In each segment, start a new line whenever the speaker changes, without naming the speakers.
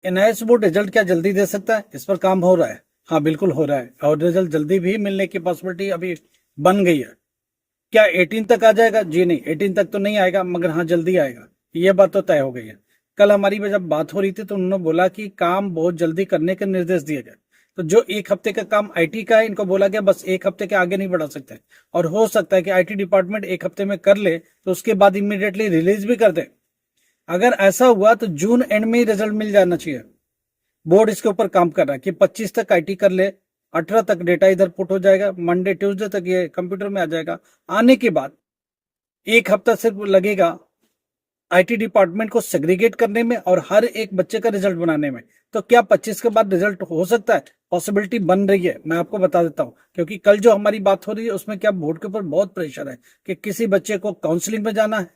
NIS board result क्या जल्दी दे सकता है? इस पर काम हो रहा है। हाँ बिल्कुल हो रहा है, और रिजल्ट जल्दी भी मिलने की पॉसिबिलिटी अभी बन गई है। क्या 18 तक आ जाएगा? जी नहीं, 18 तक तो नहीं आएगा, मगर हाँ जल्दी आएगा, ये बात तो तय हो गई है। कल हमारी में जब बात हो रही थी तो उन्होंने बोला कि काम बहुत जल्दी करने के निर्देश दिए गए। तो जो एक हफ्ते का काम आईटी का है, इनको बोला गया बस एक हफ्ते के आगे नहीं बढ़ा सकते। और हो सकता है कि आईटी डिपार्टमेंट एक हफ्ते में कर ले तो उसके बाद इमीडिएटली रिलीज भी कर दे। अगर ऐसा हुआ तो जून एंड में ही रिजल्ट मिल जाना चाहिए। बोर्ड इसके ऊपर काम कर रहा है कि 25 तक आईटी कर ले, 18 तक डेटा इधर पुट हो जाएगा, मंडे ट्यूसडे तक ये कंप्यूटर में आ जाएगा। आने के बाद एक हफ्ता सिर्फ लगेगा आईटी डिपार्टमेंट को सेग्रीगेट करने में और हर एक बच्चे का रिजल्ट बनाने में। तो क्या 25 के बाद रिजल्ट हो सकता है? पॉसिबिलिटी बन रही है, मैं आपको बता देता हूं। क्योंकि कल जो हमारी बात हो रही है उसमें क्या बोर्ड के ऊपर बहुत प्रेशर है कि किसी बच्चे को काउंसलिंग में जाना है,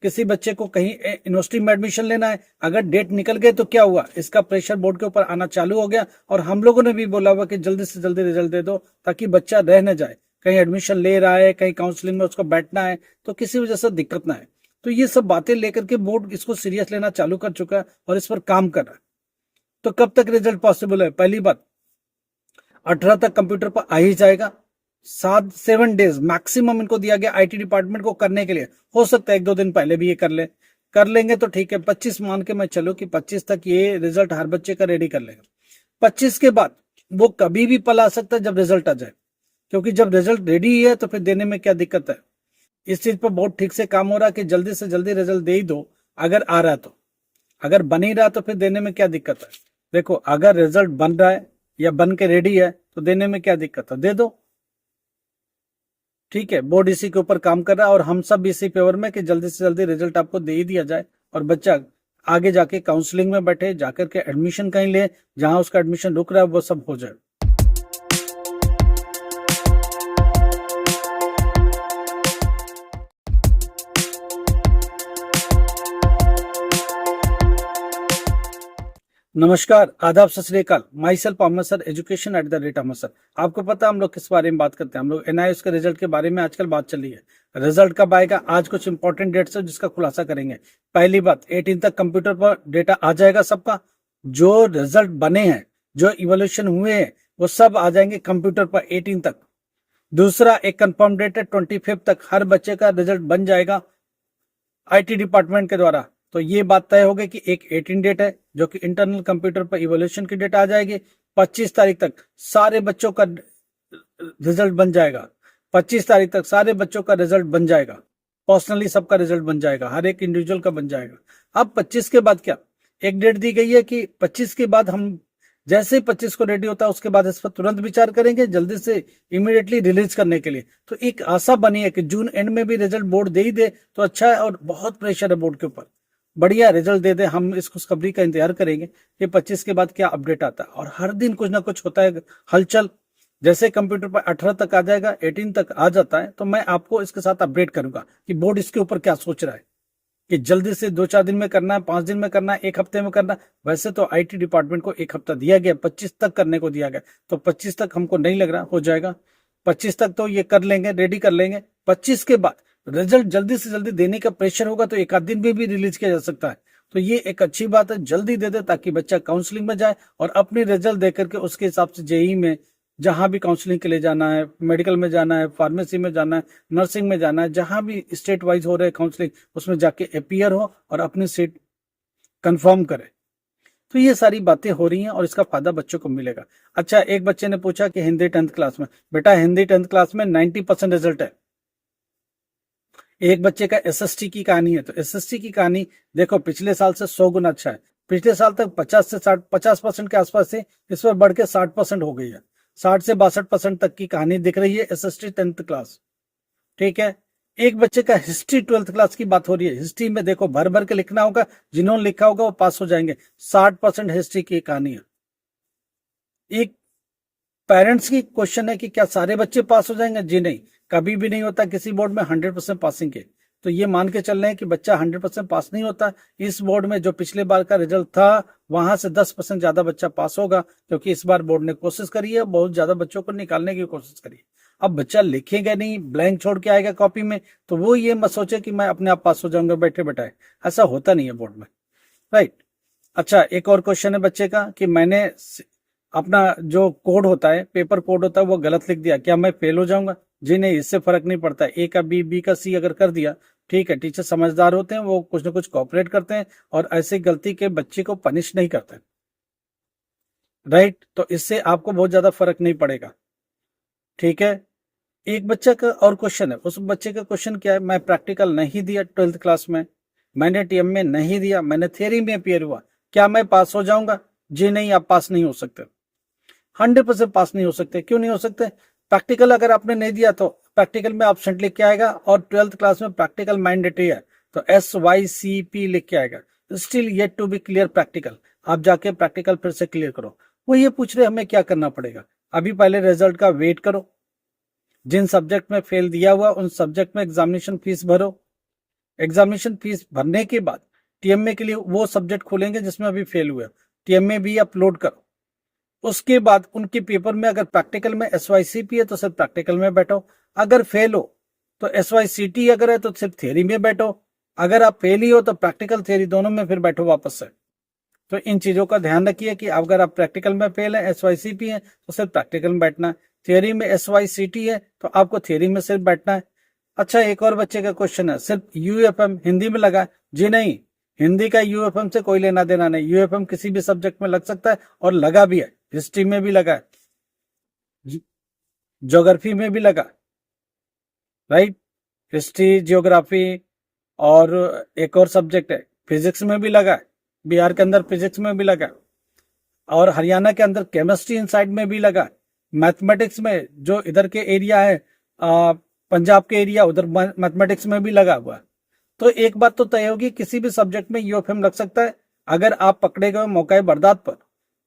किसी बच्चे को कहीं यूनिवर्सिटी में एडमिशन लेना है। अगर डेट निकल गए तो क्या हुआ, इसका प्रेशर बोर्ड के ऊपर आना चालू हो गया। और हम लोगों ने भी बोला हुआ कि जल्दी से जल्दी रिजल्ट दे दो ताकि बच्चा रह न जाए, कहीं एडमिशन ले रहा है, कहीं काउंसलिंग में उसको बैठना है तो किसी वजह से दिक्कत ना है। तो ये सब बातें लेकर के बोर्ड इसको सीरियस लेना चालू कर चुका है और इस पर काम कर रहा है। तो कब तक रिजल्ट पॉसिबल है? पहली बात, 18 तक कंप्यूटर पर आ ही जाएगा। 7 डेज मैक्सिमम इनको दिया गया आईटी डिपार्टमेंट को करने के लिए। हो सकता है 1-2 दिन पहले भी ये कर लेंगे तो ठीक है। 25 मान के मैं चलो कि 25 तक ये रिजल्ट हर बच्चे का रेडी कर लेगा। 25 के बाद वो कभी भी पल आ सकता है जब रिजल्ट आ जाए, क्योंकि जब रिजल्ट रेडी है तो फिर देने में क्या दिक्कत है। इस चीज पर बहुत ठीक से काम हो रहा है कि जल्दी से जल्दी रिजल्ट दे ही दो। अगर आ रहा है तो, अगर बन ही रहा तो फिर देने में क्या दिक्कत है। देखो, अगर रिजल्ट बन रहा है या बन के रेडी है तो देने में क्या दिक्कत है, दे दो। ठीक है, बोर्ड इसी के ऊपर काम कर रहा है और हम सब इसी फेवर में कि जल्दी से जल्दी रिजल्ट आपको दे ही दिया जाए और बच्चा आगे जाके काउंसलिंग में बैठे, जाकर के एडमिशन कहीं ले, जहां उसका एडमिशन रुक रहा है वो सब हो जाए। नमस्कार, आदाब, सत श्री अकाल। Myself Ahmed sir, education at the rate Ahmed sir. आपको पता है हम लोग किस बारे में बात करते हैं? हम लोग एनआईएस के रिजल्ट के बारे में आजकल बात चल रही है। रिजल्ट कब आएगा? आज कुछ इंपॉर्टेंट डेट्स है जिसका खुलासा करेंगे। पहली बात, 18 तक कंप्यूटर पर डेटा आ जाएगा सबका। जो रिजल्ट बने हैं, जो इवोल्यूशन हुए हैं, वो सब आ जाएंगे कंप्यूटर पर 18 तक। दूसरा, एक कंफर्म डेट है 25 तक हर बच्चे का रिजल्ट बन जाएगा आईटी डिपार्टमेंट के द्वारा। तो ये बात तय हो गई कि एक 18 डेट है जो कि इंटरनल कंप्यूटर पर इवोल्यूशन की डेट आ जाएगी। 25 तारीख तक सारे बच्चों का रिजल्ट बन जाएगा। 25 तारीख तक सारे बच्चों का रिजल्ट बन जाएगा, पर्सनली सबका रिजल्ट बन जाएगा, हर एक इंडिविजुअल का बन जाएगा। अब 25 के बाद क्या, एक डेट दी गई है कि 25 के बाद हम जैसे ही 25 को रेडी होता है उसके बाद इस पर तुरंत विचार करेंगे जल्दी से इमीडिएटली रिलीज करने के लिए। तो एक आशा बनी है कि जून एंड में भी रिजल्ट बोर्ड दे ही दे तो अच्छा है। और बहुत प्रेशर है बोर्ड के ऊपर, बढ़िया रिजल्ट दे दे। हम इस खुशखबरी का इंतजार करेंगे कि 25 के बाद क्या अपडेट आता है। और हर दिन कुछ ना कुछ होता है हलचल। जैसे कंप्यूटर पर 18 तक आ जाएगा, 18 तक आ जाता है तो मैं आपको इसके साथ अपडेट करूंगा कि बोर्ड इसके ऊपर क्या सोच रहा है कि जल्दी से 2-4 दिन में करना है, 5 दिन में करना है, एक हफ्ते में करना है। वैसे तो आईटी डिपार्टमेंट को एक हफ्ता दिया गया, 25 तक करने को दिया गया। तो 25 तक हमको नहीं लग रहा हो जाएगा। 25 तक तो ये कर लेंगे, रेडी कर लेंगे। 25 के बाद रिजल्ट जल्दी से जल्दी देने का प्रेशर होगा तो एक आध दिन में भी रिलीज किया जा सकता है। तो ये एक अच्छी बात है, जल्दी दे दे ताकि बच्चा काउंसलिंग में जाए और अपनी रिजल्ट दे करके उसके हिसाब से जेई में जहां भी काउंसलिंग के लिए जाना है, मेडिकल में जाना है, फार्मेसी में जाना है, नर्सिंग में जाना है, जहां भी स्टेट वाइज हो रहे काउंसलिंग उसमें जाके अपीयर हो और अपनी सीट कंफर्म करे। तो ये सारी बातें हो रही हैं और इसका फायदा बच्चों को मिलेगा। अच्छा, एक बच्चे ने पूछा कि हिंदी 10th क्लास में, बेटा हिंदी 10th क्लास में 90% रिजल्ट है। एक बच्चे का एसएसटी की कहानी है, तो एसएसटी की कहानी देखो पिछले साल से 100 गुना अच्छा है। पिछले साल तक 50% के आसपास थी, इस बार बढ़ के 60% हो गई है। 60 से 62% तक की कहानी दिख रही है एसएसटी 10th क्लास। ठीक है, एक बच्चे का हिस्ट्री 12th क्लास की बात हो रही है। हिस्ट्री में देखो भर भर के लिखना होगा, जिन्होंने लिखा होगा वो पास हो जाएंगे। 60% हिस्ट्री की कहानी है। एक पेरेंट्स की क्वेश्चन है कि क्या सारे बच्चे पास हो जाएंगे? जी नहीं, कभी भी नहीं होता किसी बोर्ड में 100% पासिंग के। तो ये मान के चल रहे हैं कि बच्चा 100% पास नहीं होता। इस बोर्ड में जो पिछले बार का रिजल्ट था वहां से 10% ज्यादा बच्चा पास होगा, क्योंकि इस बार बोर्ड ने कोशिश करी है, बहुत ज्यादा बच्चों को निकालने की कोशिश करी है। अब बच्चा लिखेगा नहीं, ब्लैंक छोड़ के आएगा कॉपी में, तो वो ये मत सोचे कि मैं अपने आप पास हो जाऊंगा बैठे बैठाए। ऐसा होता नहीं है बोर्ड में, राइट। अच्छा, एक और क्वेश्चन है बच्चे का कि मैंने अपना जो कोड होता है, पेपर कोड होता है, वो गलत लिख दिया, क्या मैं फेल हो जाऊंगा? जी नहीं, इससे फर्क नहीं पड़ता। ए का बी, बी का सी अगर कर दिया, ठीक है, टीचर समझदार होते हैं, वो कुछ ना कुछ कॉपरेट करते हैं और ऐसी गलती के बच्चे को पनिश नहीं करते। राइट, तो इससे आपको बहुत ज्यादा फर्क नहीं पड़ेगा। ठीक है, एक बच्चे का और क्वेश्चन है, उस बच्चे का क्वेश्चन क्या है, मैं प्रैक्टिकल नहीं दिया 12th क्लास में, मैंने टीएम में नहीं दिया, मैंने थियरी में अपियर हुआ, क्या मैं पास हो जाऊंगा? जी नहीं, आप पास नहीं हो सकते। 100% पास नहीं हो सकते। क्यों नहीं हो सकते? प्रैक्टिकल अगर आपने नहीं दिया तो प्रैक्टिकल में ऑप्शन लिख के आएगा, और 12th क्लास में प्रैक्टिकल मैंडेटरी है, तो SYCP लिख के आएगा, still yet to be clear practical. आप जाके प्रैक्टिकल फिर से क्लियर करो। वो ये पूछ रहे हमें क्या करना पड़ेगा? अभी पहले रिजल्ट का वेट करो, जिन सब्जेक्ट में फेल दिया हुआ उन सब्जेक्ट में एग्जामिनेशन फीस भरो। एग्जामिनेशन फीस भरने के बाद टीएमए के लिए वो सब्जेक्ट खोलेंगे जिसमें अभी फेल हुए, टीएमए भी अपलोड करो। उसके बाद उनके पेपर में अगर प्रैक्टिकल में SYCP है तो सिर्फ प्रैक्टिकल में बैठो, अगर फेल हो तो SYCT अगर है तो सिर्फ थियरी में बैठो, अगर आप फेल ही हो तो प्रैक्टिकल थियरी दोनों में फिर बैठो वापस से। तो इन चीजों का ध्यान रखिए कि अगर आप प्रैक्टिकल में फेल है, SYCP है, तो सिर्फ प्रैक्टिकल में बैठना है, थियरी में SYCT है तो आपको थियरी में सिर्फ बैठना है। अच्छा, एक और बच्चे का क्वेश्चन है, सिर्फ UFM हिंदी में लगा है? जी नहीं, हिंदी का UFM से कोई लेना देना नहीं। UFM किसी भी सब्जेक्ट में लग सकता है और लगा भी है, हिस्ट्री में भी लगा है, ज्योग्राफी में भी लगा, राइट, हिस्ट्री, ज्योग्राफी, और एक और सब्जेक्ट है फिजिक्स में भी लगा है, बिहार के अंदर फिजिक्स में भी लगा, और हरियाणा के अंदर केमिस्ट्री इनसाइड में भी लगा, मैथमेटिक्स में जो इधर के एरिया है, पंजाब के एरिया, उधर मैथमेटिक्स में भी लगा हुआ। तो एक बात तो तय होगी, किसी भी सब्जेक्ट में यूएफएम लग सकता है। अगर आप पकड़े गए मौका बर्दात पर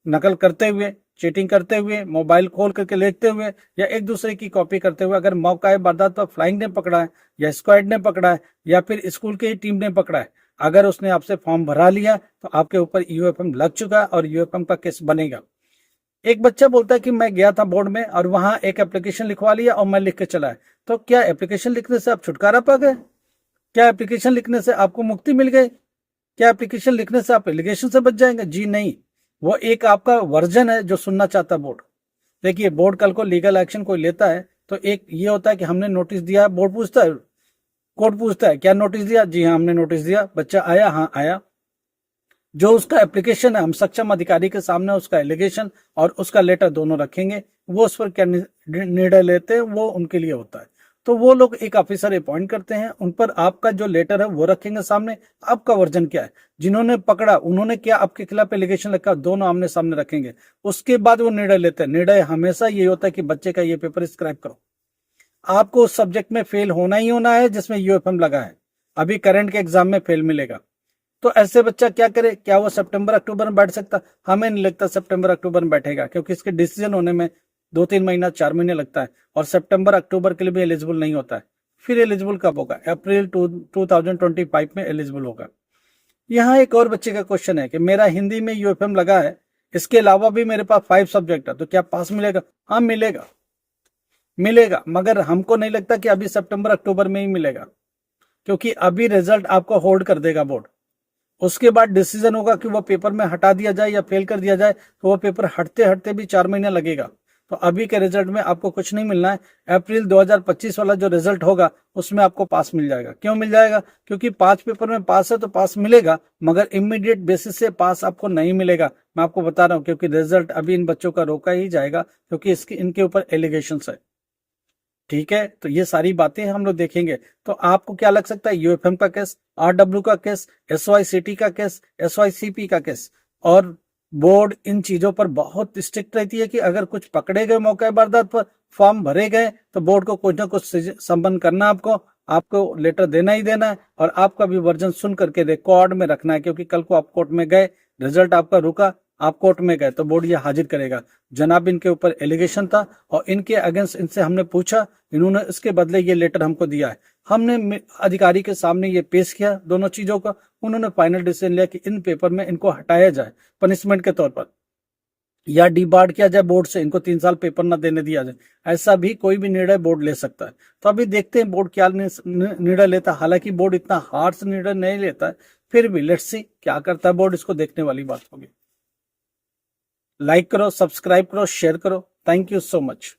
नकल करते हुए, चीटिंग करते हुए, मोबाइल खोल करके लिखते हुए, या एक दूसरे की कॉपी करते हुए, अगर मौका बर्दात पर फ्लाइंग ने पकड़ा है, या स्क्वाड ने पकड़ा है, या फिर स्कूल की टीम ने पकड़ा है, अगर उसने आपसे फॉर्म भरा लिया तो आपके ऊपर यूएफएम लग चुका है और यूएफएम का केस बनेगा। एक बच्चा बोलता है कि मैं गया था बोर्ड में और वहां एक एप्लीकेशन लिखवा लिया और मैं लिख के चला है, तो क्या एप्लीकेशन लिखने से आप छुटकारा पा गए? क्या एप्लीकेशन लिखने से आपको मुक्ति मिल गई? क्या एप्लीकेशन लिखने से आप एलिगेशन से बच जाएंगे? जी नहीं, वो एक आपका वर्जन है जो सुनना चाहता बोर्ड। देखिए, बोर्ड कल को लीगल एक्शन कोई लेता है तो एक ये होता है कि हमने नोटिस दिया, बोर्ड पूछता है, कोर्ट पूछता है क्या नोटिस दिया? जी हाँ, हमने नोटिस दिया। बच्चा आया? हाँ आया। जो उसका एप्लीकेशन है, हम सक्षम अधिकारी के सामने उसका एलिगेशन और उसका लेटर दोनों रखेंगे, वो उस पर क्या निर्णय लेते हैं वो उनके लिए होता है। तो वो लोग एक ऑफिसर अपॉइंट करते हैं, उन पर आपका जो लेटर है वो रखेंगे सामने, आपका वर्जन क्या है, जिन्होंने पकड़ा उन्होंने क्या आपके खिलाफ एलिगेशन रखा, दोनों आमने सामने रखेंगे। उसके बाद वो निर्णय लेते हैं। निर्णय हमेशा ये होता है कि बच्चे का ये पेपर स्क्रैप करो। आपको उस सब्जेक्ट में फेल होना ही होना है जिसमें यूएफएम लगा है। अभी करंट के एग्जाम में फेल मिलेगा, तो ऐसे बच्चा क्या करे? क्या वो सितंबर अक्टूबर में बैठ सकता? हमें नहीं लगता सितंबर अक्टूबर में बैठेगा, क्योंकि इसके डिसीजन होने में 2-3 महीना 4 महीने लगता है, और सितंबर अक्टूबर के लिए भी एलिजिबल नहीं होता है। फिर एलिजिबल कब होगा? अप्रैल 2025 में एलिजिबल होगा। यहाँ एक और बच्चे का क्वेश्चन है कि मेरा हिंदी में यूएफएम लगा है, इसके अलावा भी मेरे पास 5 सब्जेक्ट है, तो क्या पास मिलेगा? हाँ मिलेगा, मिलेगा, मगर हमको नहीं लगता कि अभी सितंबर अक्टूबर में ही मिलेगा, क्योंकि अभी रिजल्ट आपको होल्ड कर देगा बोर्ड। उसके बाद डिसीजन होगा कि वो पेपर में हटा दिया जाए या फेल कर दिया जाए, तो वो पेपर हटते हटते भी 4 महीने लगेगा। तो अभी के रिजल्ट में आपको कुछ नहीं मिलना है। अप्रैल 2025 वाला जो रिजल्ट होगा उसमें आपको पास मिल जाएगा। क्यों मिल जाएगा? क्योंकि 5 पेपर में पास है तो पास मिलेगा, मगर इमीडिएट बेसिस से पास आपको नहीं मिलेगा। मैं आपको बता रहा हूं, क्योंकि रिजल्ट अभी इन बच्चों का रोका ही जाएगा, क्योंकि इनके ऊपर एलिगेशन है। ठीक है, तो ये सारी बातें हम लोग देखेंगे। तो आपको क्या लग सकता है? यूएफएम का केस, आरडब्ल्यू का केस, SYCT का केस, SYCP का केस, और बोर्ड इन चीजों पर बहुत स्ट्रिक्ट रहती है कि अगर कुछ पकड़े गए मौका वारदात पर, फॉर्म भरे गए, तो बोर्ड को कुछ ना कुछ संबंध करना, आपको लेटर देना ही देना है, और आपका भी वर्जन सुन करके रिकॉर्ड में रखना है, क्योंकि कल को आप कोर्ट में गए, रिजल्ट आपका रुका, आप कोर्ट में गए, तो बोर्ड ये हाजिर करेगा, जनाब इनके ऊपर एलिगेशन था और इनके अगेंस्ट इनसे हमने पूछा, इन्होंने इसके बदले ये लेटर हमको दिया है। हमने अधिकारी के सामने ये पेश किया दोनों चीजों का, उन्होंने फाइनल डिसीजन लिया कि इन पेपर में इनको हटाया जाए पनिशमेंट के तौर पर, या डिबार्ड किया जाए बोर्ड से, इनको 3 साल पेपर ना देने दिया जाए। ऐसा भी कोई भी निर्णय बोर्ड ले सकता है। तो अभी देखते हैं बोर्ड क्या निर्णय लेता है। हालांकि बोर्ड इतना हार्श निर्णय नहीं लेता है, फिर भी लेट्स सी क्या करता है बोर्ड, इसको देखने वाली बात होगी। लाइक करो, सब्सक्राइब करो, शेयर करो। Thank you so much.